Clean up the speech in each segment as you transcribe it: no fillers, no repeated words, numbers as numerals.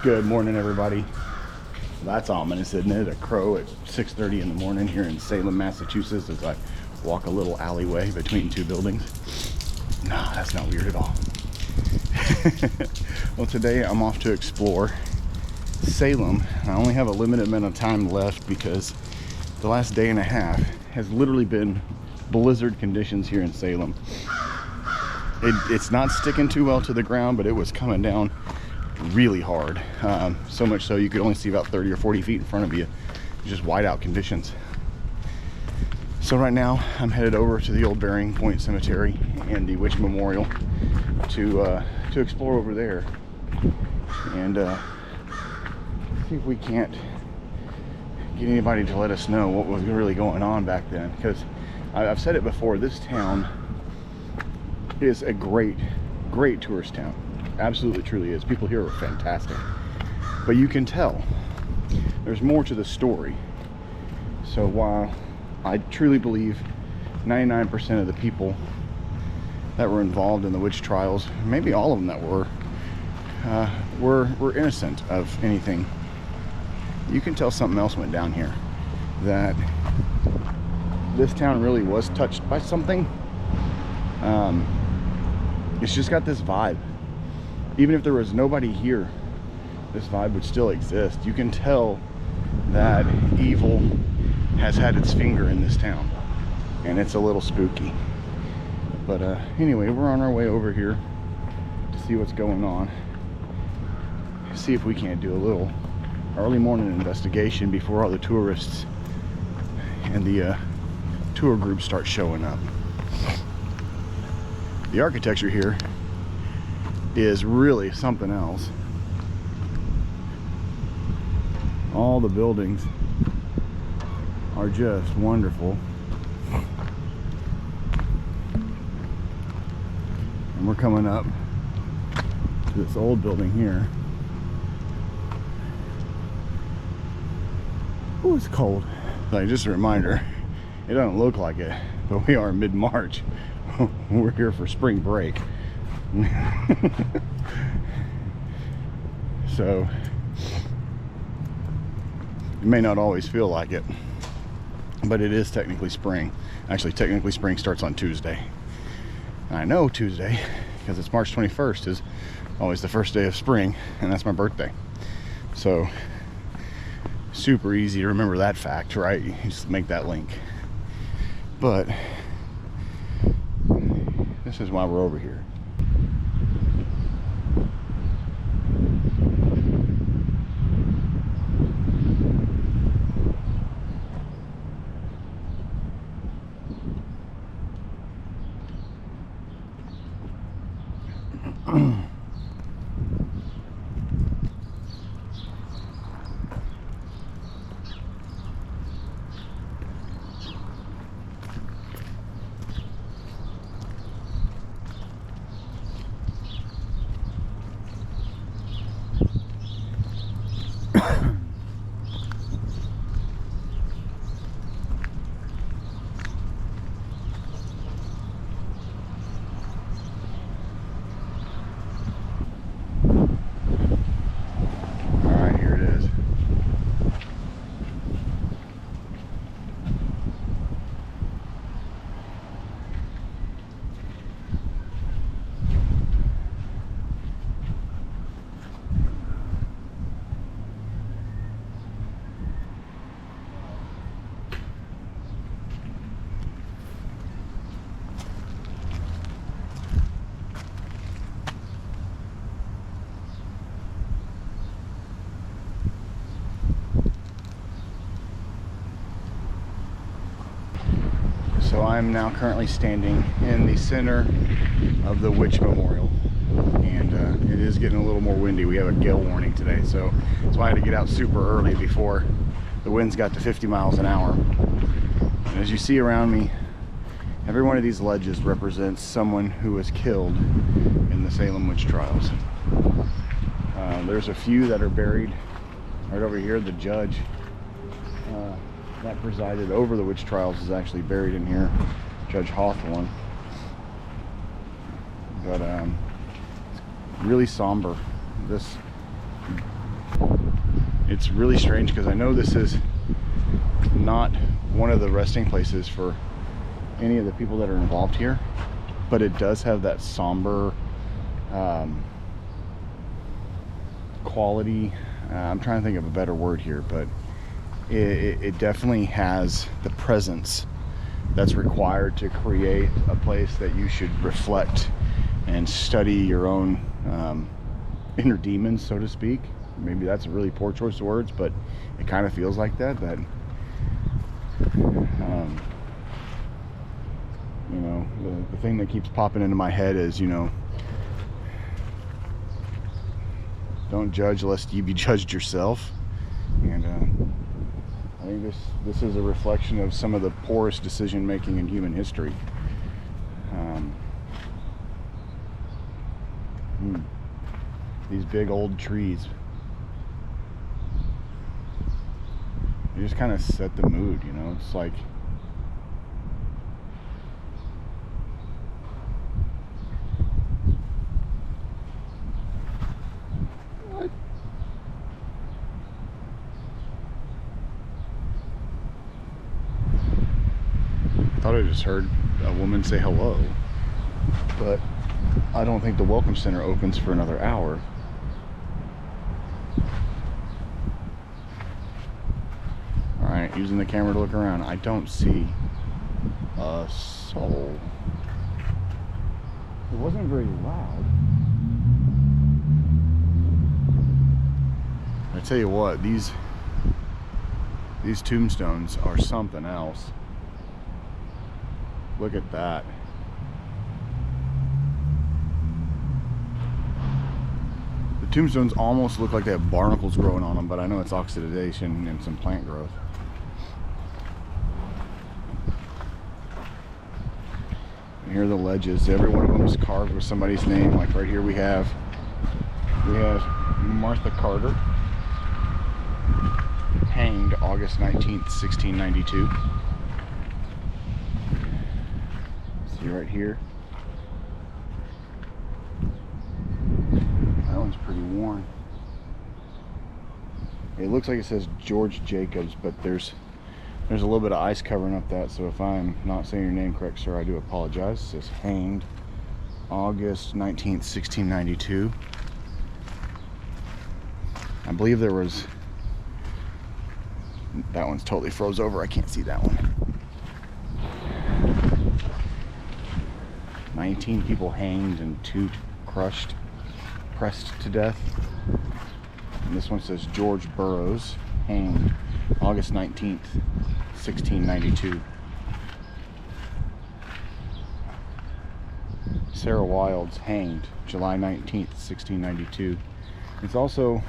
Good morning, everybody. That's ominous, isn't it? A crow at 6:30 in the morning here in Salem, Massachusetts, as I walk a little alleyway between two buildings. No, that's not weird at all. Well, today I'm off to explore Salem. I only have a limited amount of time left because the last day and a half has literally been blizzard conditions here in Salem. It's not sticking too well to the ground, but it was coming down really hard, so much so you could only see about 30 or 40 feet in front of you. Just whiteout conditions. So right now I'm headed over to the old Burying Point Cemetery and the Witch Memorial to explore over there and see if we can't get anybody to let us know what was really going on back then, because I've said it before, this town is a great tourist town. Absolutely, truly is. People here are fantastic, but you can tell there's more to the story. So while I truly believe 99% of the people that were involved in the witch trials, maybe all of them that were innocent of anything, you can tell something else went down here, that this town really was touched by something. It's just got this vibe. Even if there was nobody here, this vibe would still exist. You can tell that evil has had its finger in this town, and it's a little spooky. But anyway, we're on our way over here to see what's going on. See if we can't do a little early morning investigation before all the tourists and the tour groups start showing up. The architecture here is really something else. All the buildings are just wonderful. And we're coming up to this old building here. Oh, it's cold. Like, just a reminder, it doesn't look like it, but we are mid-March. We're here for spring break. So it may not always feel like it, but it is technically spring. Actually, technically spring starts on Tuesday. And I know Tuesday because it's March 21st is always the first day of spring, and that's my birthday. So super easy to remember that fact, right? You just make that link. But this is why we're over here. So I'm now currently standing in the center of the Witch Memorial, and it is getting a little more windy. We have a gale warning today, so that's why I had to get out super early before the winds got to 50 miles an hour. And as you see around me, every one of these ledges represents someone who was killed in the Salem witch trials. There's a few that are buried right over here. The judge that presided over the witch trials is actually buried in here, Judge Hawthorne. But it's really somber. This It's really strange because I know this is not one of the resting places for any of the people that are involved here, but it does have that somber quality. I'm trying to think of a better word here, but it definitely has the presence that's required to create a place that you should reflect and study your own inner demons, so to speak. Maybe that's a really poor choice of words, but it kind of feels like that you know, the thing that keeps popping into my head is, you know, don't judge lest you be judged yourself. And I think this is a reflection of some of the poorest decision making in human history. These big old trees, they just kind of set the mood, you know. It's like, what? I thought I just heard a woman say hello, but I don't think the Welcome Center opens for another hour. Alright, using the camera to look around. I don't see a soul. It wasn't very loud. I tell you what, these tombstones are something else. Look at that. The tombstones almost look like they have barnacles growing on them, but I know it's oxidation and some plant growth. And here are the ledges. Every one of them is carved with somebody's name. Like right here we have Martha Carter, hanged August 19th, 1692. See right here. That one's pretty worn. It looks like it says George Jacobs, but there's a little bit of ice covering up that, so if I'm not saying your name correct, sir, I do apologize. It says hanged August 19th, 1692. I believe there was, that one's totally froze over. I can't see that one. 19 people hanged and 2 pressed to death. And this one says George Burroughs, hanged August 19th, 1692. Sarah Wildes, hanged July 19th, 1692. It's also,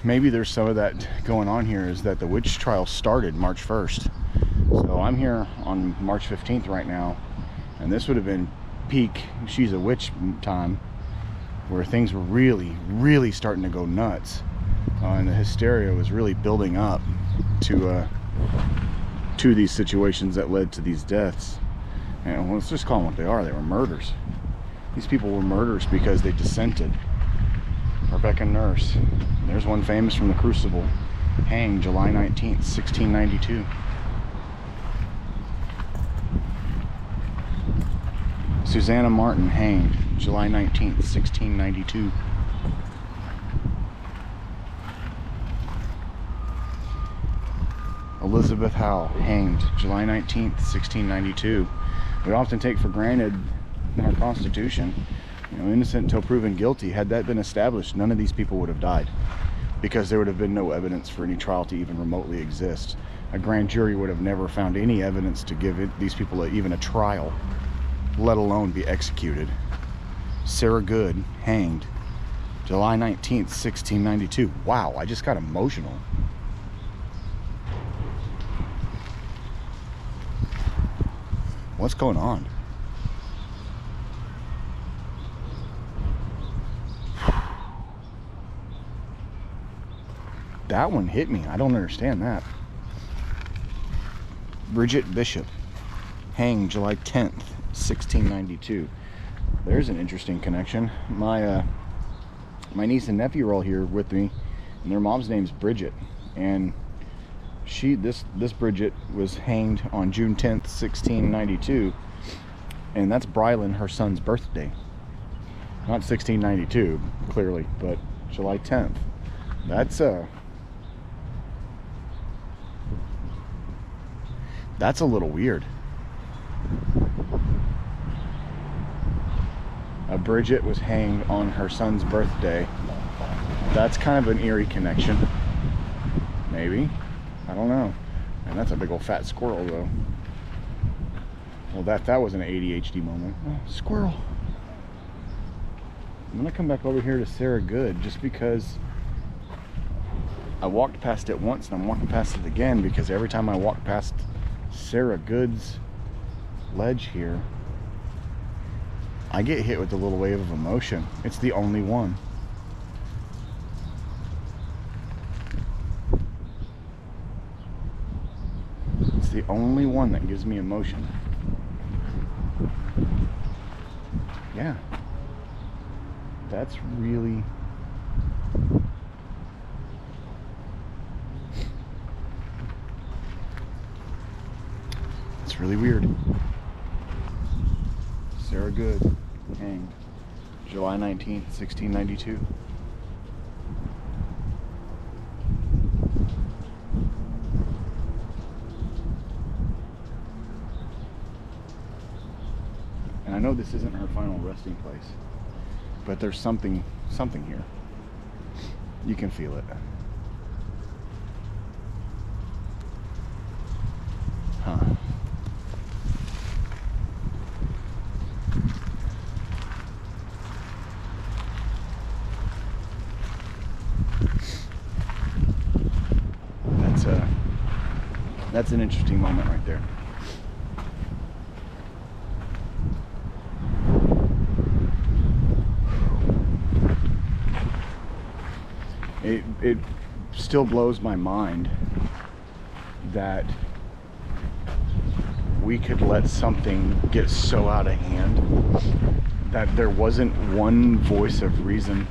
maybe there's some of that going on here, is that the witch trial started March 1st. So I'm here on March 15th right now, and this would have been peak she's a witch time, where things were really starting to go nuts, and the hysteria was really building up to these situations that led to these deaths. And let's just call them what they are. They were murders. These people were murders because they dissented. Rebecca Nurse, there's one famous from the Crucible, hanged July 19th, 1692. Susanna Martin, hanged July 19th, 1692. Elizabeth Howe, hanged July 19th, 1692. We often take for granted in our Constitution, you know, innocent until proven guilty. Had that been established, none of these people would have died, because there would have been no evidence for any trial to even remotely exist. A grand jury would have never found any evidence to give these people even a trial, let alone be executed. Sarah Good, hanged July 19th, 1692. Wow, I just got emotional. What's going on? That one hit me. I don't understand that. Bridget Bishop, hanged July 10th, 1692. There's an interesting connection. My my niece and nephew are all here with me, and their mom's name's Bridget, and this Bridget was hanged on June 10th, 1692, and that's Brylan, her son's birthday. Not 1692, clearly, but July 10th. That's a little weird. Bridget was hanged on her son's birthday. That's kind of an eerie connection. Maybe. I don't know. And that's a big old fat squirrel, though. Well, that was an ADHD moment. Oh, squirrel. I'm gonna come back over here to Sarah Good just because I walked past it once and I'm walking past it again, because every time I walk past Sarah Good's ledge here, I get hit with a little wave of emotion. It's the only one. It's the only one that gives me emotion. Yeah. That's really... it's really weird. Sarah Good, hanged July 19th, 1692. And I know this isn't her final resting place, but there's something here. You can feel it. Huh. That's an interesting moment right there. It still blows my mind that we could let something get so out of hand that there wasn't one voice of reason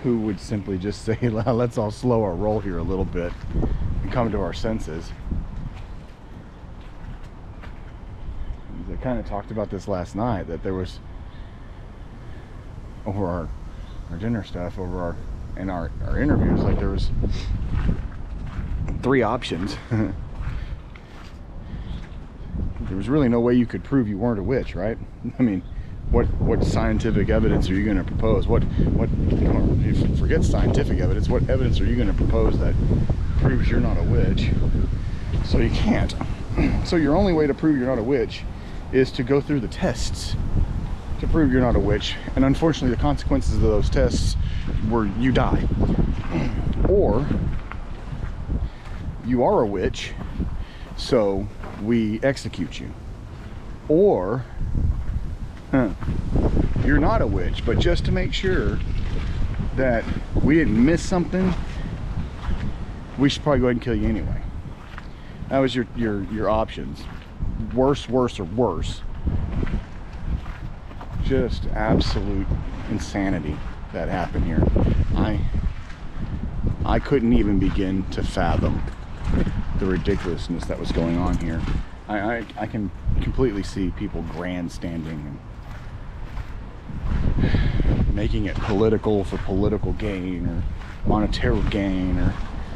who would simply just say, let's all slow our roll here a little bit and come to our senses. I kind of talked about this last night, that there was, over our dinner stuff, over our interviews, like there was 3 options. There was really no way you could prove you weren't a witch, right? I mean, what scientific evidence are you going to propose? What forget scientific evidence, what evidence are you going to propose that proves you're not a witch? So you can't. So your only way to prove you're not a witch is to go through the tests to prove you're not a witch, and unfortunately the consequences of those tests were you die, or you are a witch, so we execute you, or you're not a witch, but just to make sure that we didn't miss something, we should probably go ahead and kill you anyway. That was your options. Worse, or worse. Just absolute insanity that happened here. I couldn't even begin to fathom the ridiculousness that was going on here. I can completely see people grandstanding and making it political for political gain or monetary gain, or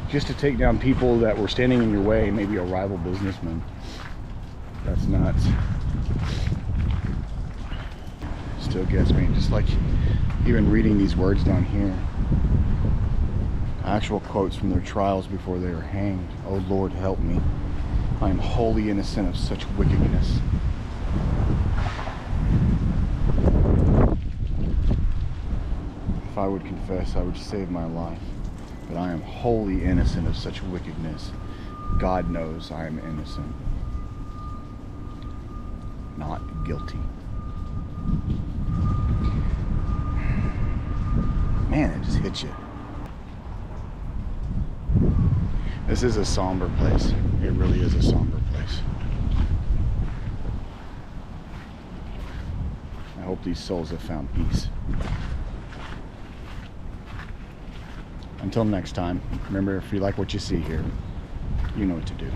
just to take down people that were standing in your way, maybe a rival businessman. That's nuts. Still gets me, just like even reading these words down here, actual quotes from their trials before they were hanged. Oh Lord, help me. I am wholly innocent of such wickedness. If I would confess, I would save my life, but I am wholly innocent of such wickedness. God knows I am innocent, not guilty. Man, it just hits you. This is a somber place. It really is a somber place. I hope these souls have found peace. Until next time, remember, if you like what you see here, you know what to do.